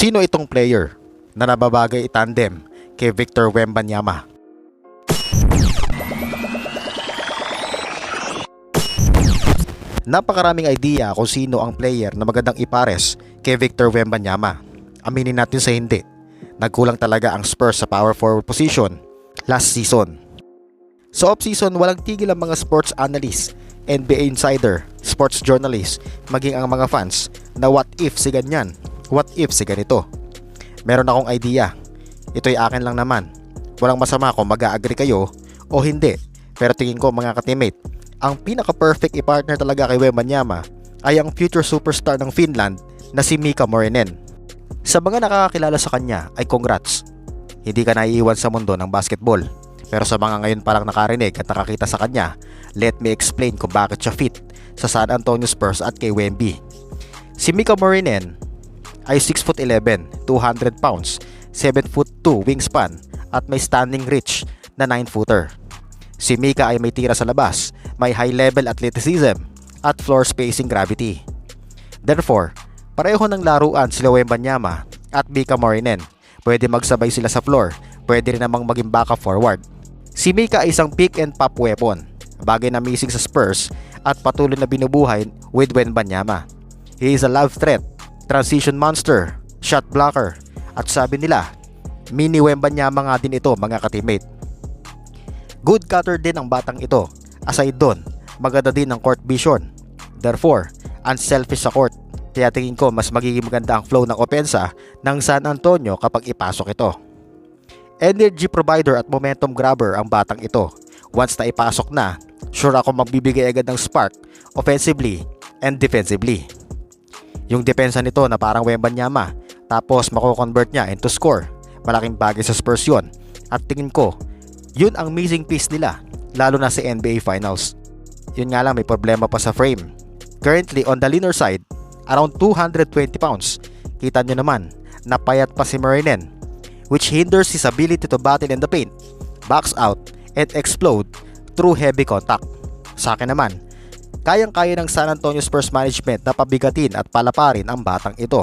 Sino itong player na nababagay itandem kay Victor Wembanyama? Napakaraming idea kung sino ang player na magandang ipares kay Victor Wembanyama. Aminin natin sa hindi, nagkulang talaga ang Spurs sa power forward position last season. Sa off-season, walang tigil ang mga sports analyst, NBA insider, sports journalist, maging ang mga fans na what if si ganyan, what if si ganito. Meron akong idea, ito'y akin lang naman. Walang masama kung mag-a-agree kayo o hindi, pero tingin ko mga ka-teammate, ang pinaka-perfect i-partner talaga kay Wembanyama ay ang future superstar ng Finland na si Mika Morinen. Sa mga nakakakilala sa kanya ay congrats, hindi ka naiiwan sa mundo ng basketball. Pero sa mga ngayon palang nakarinig at nakakita sa kanya, let me explain kung bakit siya fit sa San Antonio Spurs at kay Wemby. Si Mika Morinen ay 6'11", 200 pounds, 7'2" wingspan at may standing reach na 9-footer. Si Mika ay may tira sa labas, may high level athleticism at floor spacing gravity. Therefore, pareho ng laruan sila Wembanyama at Mika Morinen. Pwede magsabay sila sa floor, pwede rin namang maging backup forward. Si Mika ay isang pick and pop weapon, bagay na missing sa Spurs at patuloy na binubuhay with Wembanyama. He is a love threat, transition monster, shot blocker, at sabi nila, mini Wembanyama nga din ito mga ka-teammate. Good cutter din ang batang ito. Aside doon, maganda din ang court vision. Therefore, unselfish sa court. Kaya tingin ko mas magiging maganda ang flow ng opensa ng San Antonio kapag ipasok ito. Energy provider at momentum grabber ang batang ito. Once na ipasok na, sure ako magbibigay agad ng spark offensively and defensively. Yung depensa nito na parang Wembanyama, tapos mako-convert niya into score. Malaking bagay sa Spurs yun. At tingin ko, yun ang missing piece nila, lalo na sa NBA Finals. Yun nga lang, may problema pa sa frame. Currently on the leaner side, around 220 pounds. Kita nyo naman, napayat pa si Morinen, which hinders his ability to battle in the paint, box out, and explode through heavy contact. Sa akin naman, kayang-kaya ng San Antonio Spurs management na pabigatin at palaparin ang batang ito.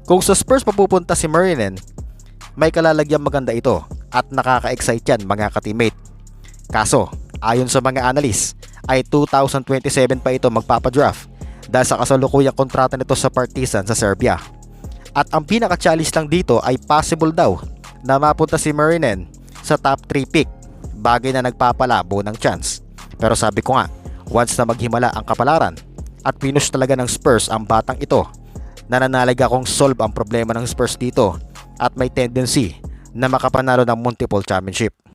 Kung sa Spurs papupunta si Morinen, may kalalagyang maganda ito at nakaka-excite yan mga ka-teammate. Kaso, ayon sa mga analyst, ay 2027 pa ito magpapadraft dahil sa kasalukuyang kontrata nito sa Partizan sa Serbia. At ang pinaka-challenge lang dito ay possible daw na mapunta si Morinen sa top 3 pick, bagay na nagpapalabo ng chance. Pero sabi ko nga, once na maghimala ang kapalaran at pinush talaga ng Spurs ang batang ito, nananalig akong solve ang problema ng Spurs dito at may tendency na makapanalo ng multiple championship.